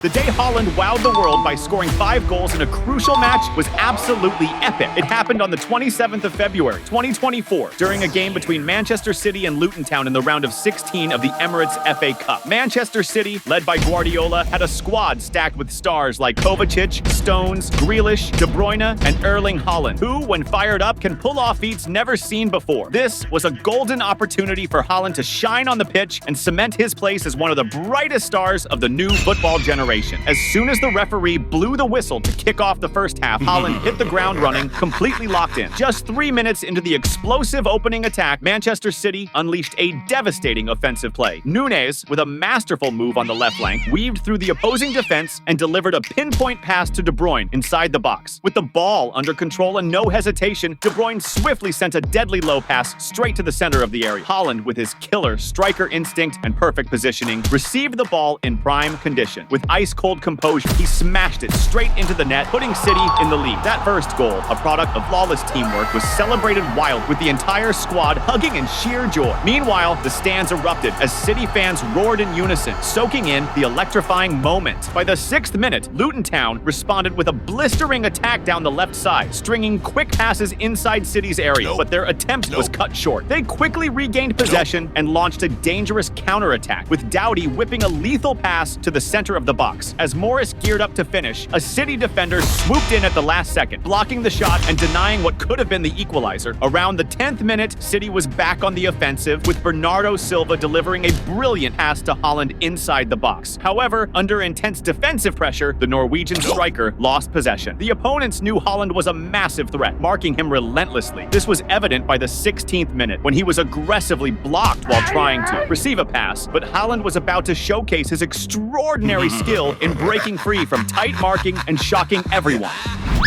The day Haaland wowed the world by scoring 5 goals in a crucial match was absolutely epic. It happened on the 27th of February, 2024, during a game between Manchester City and Luton Town in the round of 16 of the Emirates FA Cup. Manchester City, led by Guardiola, had a squad stacked with stars like Kovačić, Stones, Grealish, De Bruyne, and Erling Haaland, who, when fired up, can pull off feats never seen before. This was a golden opportunity for Haaland to shine on the pitch and cement his place as one of the brightest stars of the new football generation. As soon as the referee blew the whistle to kick off the first half, Haaland hit the ground running, completely locked in. Just 3 minutes into the explosive opening attack, Manchester City unleashed a devastating offensive play. Núñez, with a masterful move on the left flank, weaved through the opposing defense and delivered a pinpoint pass to De Bruyne inside the box. With the ball under control and no hesitation, De Bruyne swiftly sent a deadly low pass straight to the center of the area. Haaland, with his killer striker instinct and perfect positioning, received the ball in prime condition. With ice-cold composure, he smashed it straight into the net, putting City in the lead. That first goal, a product of flawless teamwork, was celebrated wild, with the entire squad hugging in sheer joy. Meanwhile, the stands erupted as City fans roared in unison, soaking in the electrifying moment. By the 6th minute, Luton Town responded with a blistering attack down the left side, stringing quick passes inside City's area, but their attempt was cut short. They quickly regained possession and launched a dangerous counterattack, with Doughty whipping a lethal pass to the center of the box. As Morris geared up to finish, a City defender swooped in at the last second, blocking the shot and denying what could have been the equalizer. Around the 10th minute, City was back on the offensive, with Bernardo Silva delivering a brilliant pass to Haaland inside the box. However, under intense defensive pressure, the Norwegian striker lost possession. The opponents knew Haaland was a massive threat, marking him relentlessly. This was evident by the 16th minute, when he was aggressively blocked while trying to receive a pass, but Haaland was about to showcase his extraordinary skill in breaking free from tight marking and shocking everyone.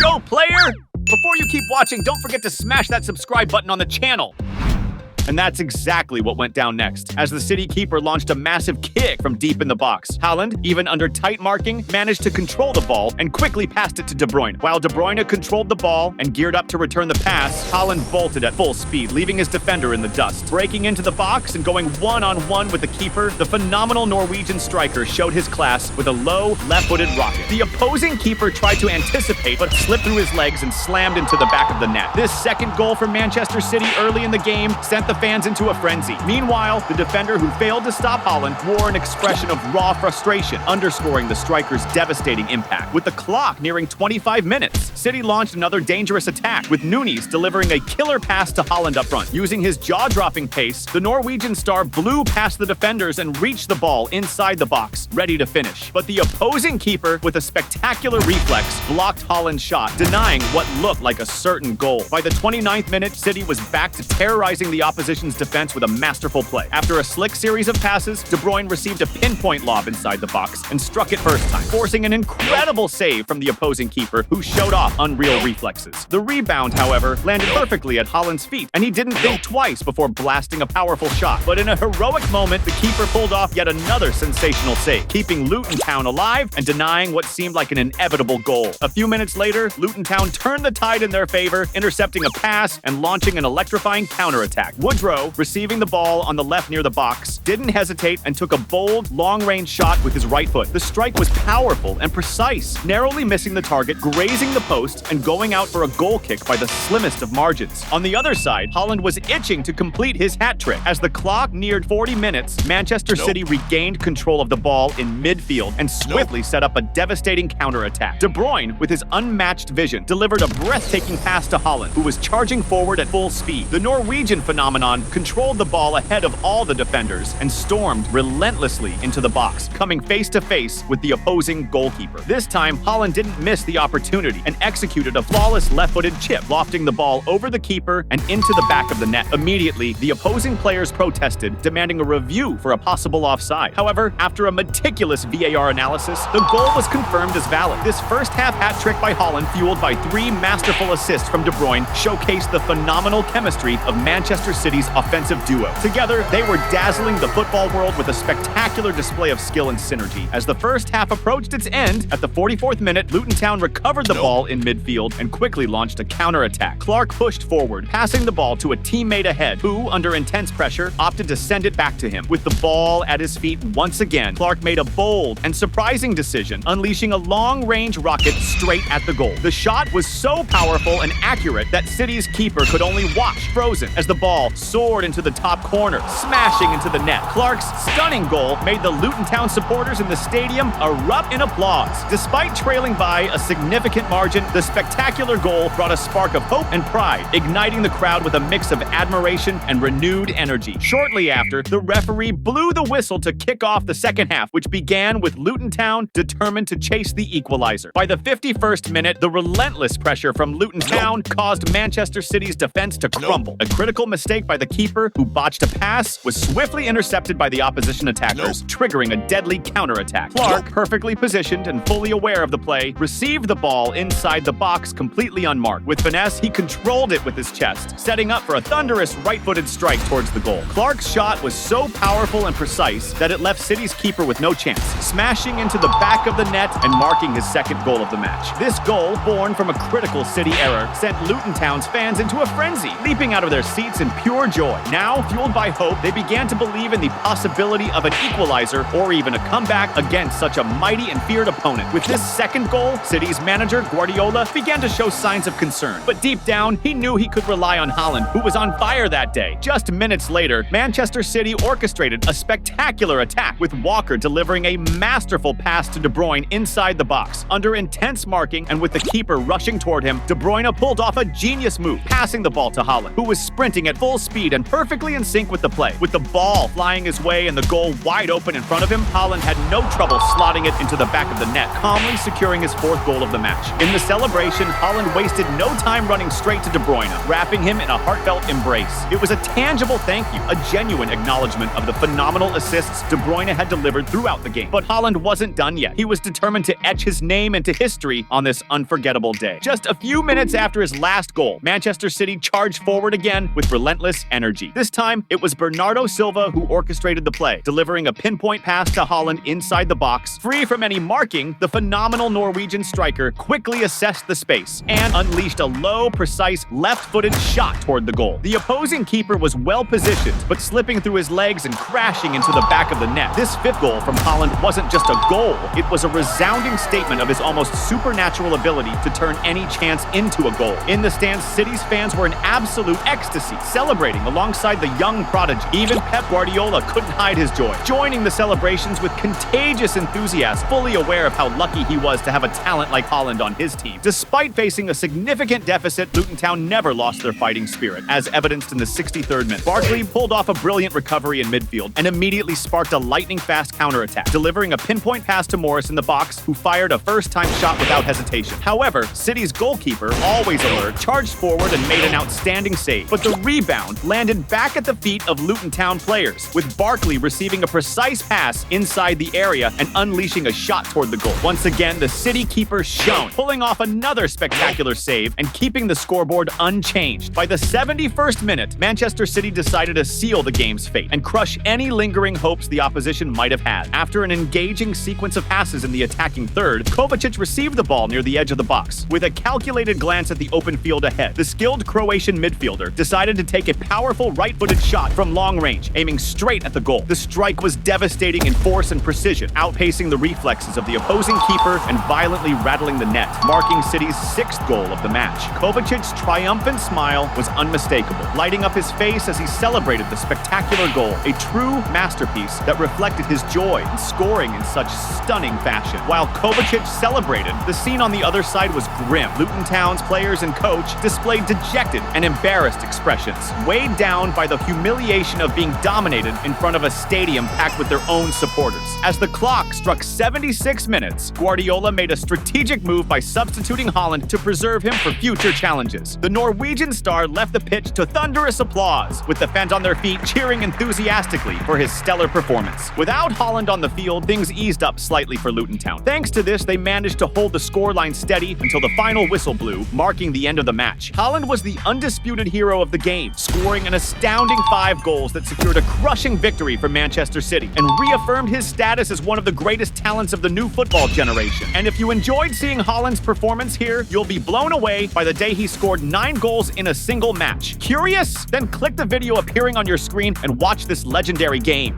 Go, player! Before you keep watching, don't forget to smash that subscribe button on the channel. And that's exactly what went down next, as the City keeper launched a massive kick from deep in the box. Haaland, even under tight marking, managed to control the ball and quickly passed it to De Bruyne. While De Bruyne controlled the ball and geared up to return the pass, Haaland bolted at full speed, leaving his defender in the dust. Breaking into the box and going one-on-one with the keeper, the phenomenal Norwegian striker showed his class with a low, left-footed rocket. The opposing keeper tried to anticipate, but slipped through his legs and slammed into the back of the net. This second goal for Manchester City early in the game sent the fans into a frenzy. Meanwhile, the defender who failed to stop Haaland wore an expression of raw frustration, underscoring the striker's devastating impact. With the clock nearing 25 minutes, City launched another dangerous attack, with Núñez delivering a killer pass to Haaland up front. Using his jaw-dropping pace, the Norwegian star blew past the defenders and reached the ball inside the box, ready to finish. But the opposing keeper, with a spectacular reflex, blocked Haaland's shot, denying what looked like a certain goal. By the 29th minute, City was back to terrorizing the opposition's defense with a masterful play. After a slick series of passes, De Bruyne received a pinpoint lob inside the box and struck it first time, forcing an incredible save from the opposing keeper, who showed off unreal reflexes. The rebound, however, landed perfectly at Haaland's feet, and he didn't think twice before blasting a powerful shot. But in a heroic moment, the keeper pulled off yet another sensational save, keeping Luton Town alive and denying what seemed like an inevitable goal. A few minutes later, Luton Town turned the tide in their favor, intercepting a pass and launching an electrifying counterattack. Woodrow, receiving the ball on the left near the box, didn't hesitate and took a bold, long-range shot with his right foot. The strike was powerful and precise, narrowly missing the target, grazing the post, and going out for a goal kick by the slimmest of margins. On the other side, Haaland was itching to complete his hat trick. As the clock neared 40 minutes, Manchester City regained control of the ball in midfield and swiftly set up a devastating counterattack. De Bruyne, with his unmatched vision, delivered a breathtaking pass to Haaland, who was charging forward at full speed. The Norwegian phenomenon controlled the ball ahead of all the defenders and stormed relentlessly into the box, coming face-to-face with the opposing goalkeeper. This time, Haaland didn't miss the opportunity and executed a flawless left-footed chip, lofting the ball over the keeper and into the back of the net. Immediately, the opposing players protested, demanding a review for a possible offside. However, after a meticulous VAR analysis, the goal was confirmed as valid. This first-half hat trick by Haaland, fueled by 3 masterful assists from De Bruyne, showcased the phenomenal chemistry of Manchester City City's offensive duo. Together, they were dazzling the football world with a spectacular display of skill and synergy. As the first half approached its end, at the 44th minute, Luton Town recovered the ball in midfield and quickly launched a counter-attack. Clark pushed forward, passing the ball to a teammate ahead, who, under intense pressure, opted to send it back to him. With the ball at his feet once again, Clark made a bold and surprising decision, unleashing a long-range rocket straight at the goal. The shot was so powerful and accurate that City's keeper could only watch, frozen, as the ball soared into the top corner, smashing into the net. Clark's stunning goal made the Luton Town supporters in the stadium erupt in applause. Despite trailing by a significant margin, the spectacular goal brought a spark of hope and pride, igniting the crowd with a mix of admiration and renewed energy. Shortly after, the referee blew the whistle to kick off the second half, which began with Luton Town determined to chase the equalizer. By the 51st minute, the relentless pressure from Luton Town caused Manchester City's defense to crumble. A critical mistake by the keeper, who botched a pass, was swiftly intercepted by the opposition attackers, triggering a deadly counterattack. Clark, perfectly positioned and fully aware of the play, received the ball inside the box completely unmarked. With finesse, he controlled it with his chest, setting up for a thunderous right-footed strike towards the goal. Clark's shot was so powerful and precise that it left City's keeper with no chance, smashing into the back of the net and marking his second goal of the match. This goal, born from a critical City error, sent Luton Town's fans into a frenzy, leaping out of their seats in pure joy. Now, fueled by hope, they began to believe in the possibility of an equalizer or even a comeback against such a mighty and feared opponent. With this second goal, City's manager, Guardiola, began to show signs of concern. But deep down, he knew he could rely on Haaland, who was on fire that day. Just minutes later, Manchester City orchestrated a spectacular attack, with Walker delivering a masterful pass to De Bruyne inside the box. Under intense marking and with the keeper rushing toward him, De Bruyne pulled off a genius move, passing the ball to Haaland, who was sprinting at full speed and perfectly in sync with the play. With the ball flying his way and the goal wide open in front of him, Haaland had no trouble slotting it into the back of the net, calmly securing his fourth goal of the match. In the celebration, Haaland wasted no time running straight to De Bruyne, wrapping him in a heartfelt embrace. It was a tangible thank you, a genuine acknowledgement of the phenomenal assists De Bruyne had delivered throughout the game. But Haaland wasn't done yet. He was determined to etch his name into history on this unforgettable day. Just a few minutes after his last goal, Manchester City charged forward again with relentless energy. This time, it was Bernardo Silva who orchestrated the play, delivering a pinpoint pass to Haaland inside the box. Free from any marking, the phenomenal Norwegian striker quickly assessed the space and unleashed a low, precise, left-footed shot toward the goal. The opposing keeper was well-positioned, but slipping through his legs and crashing into the back of the net. This fifth goal from Haaland wasn't just a goal, it was a resounding statement of his almost supernatural ability to turn any chance into a goal. In the stands, City's fans were in absolute ecstasy, celebrating alongside the young prodigy. Even Pep Guardiola couldn't hide his joy, joining the celebrations with contagious enthusiasm, fully aware of how lucky he was to have a talent like Haaland on his team. Despite facing a significant deficit, Luton Town never lost their fighting spirit, as evidenced in the 63rd minute. Barkley pulled off a brilliant recovery in midfield and immediately sparked a lightning-fast counterattack, delivering a pinpoint pass to Morris in the box, who fired a first-time shot without hesitation. However, City's goalkeeper, always alert, charged forward and made an outstanding save. But the rebound landed back at the feet of Luton Town players, with Barkley receiving a precise pass inside the area and unleashing a shot toward the goal. Once again, the City keeper shone, pulling off another spectacular save and keeping the scoreboard unchanged. By the 71st minute, Manchester City decided to seal the game's fate and crush any lingering hopes the opposition might have had. After an engaging sequence of passes in the attacking third, Kovačić received the ball near the edge of the box. With a calculated glance at the open field ahead, the skilled Croatian midfielder decided to take a powerful right-footed shot from long range, aiming straight at the goal. The strike was devastating in force and precision, outpacing the reflexes of the opposing keeper and violently rattling the net, marking City's sixth goal of the match. Kovacic's triumphant smile was unmistakable, lighting up his face as he celebrated the spectacular goal, a true masterpiece that reflected his joy in scoring in such stunning fashion. While Kovačić celebrated, the scene on the other side was grim. Luton Town's players and coach displayed dejected and embarrassed expressions, weighed down by the humiliation of being dominated in front of a stadium packed with their own supporters. As the clock struck 76 minutes, Guardiola made a strategic move by substituting Haaland to preserve him for future challenges. The Norwegian star left the pitch to thunderous applause, with the fans on their feet cheering enthusiastically for his stellar performance. Without Haaland on the field, things eased up slightly for Luton Town. Thanks to this, they managed to hold the scoreline steady until the final whistle blew, marking the end of the match. Haaland was the undisputed hero of the game, scoring an astounding 5 goals that secured a crushing victory for Manchester City and reaffirmed his status as one of the greatest talents of the new football generation. And if you enjoyed seeing Haaland's performance here, you'll be blown away by the day he scored 9 goals in a single match. Curious? Then click the video appearing on your screen and watch this legendary game.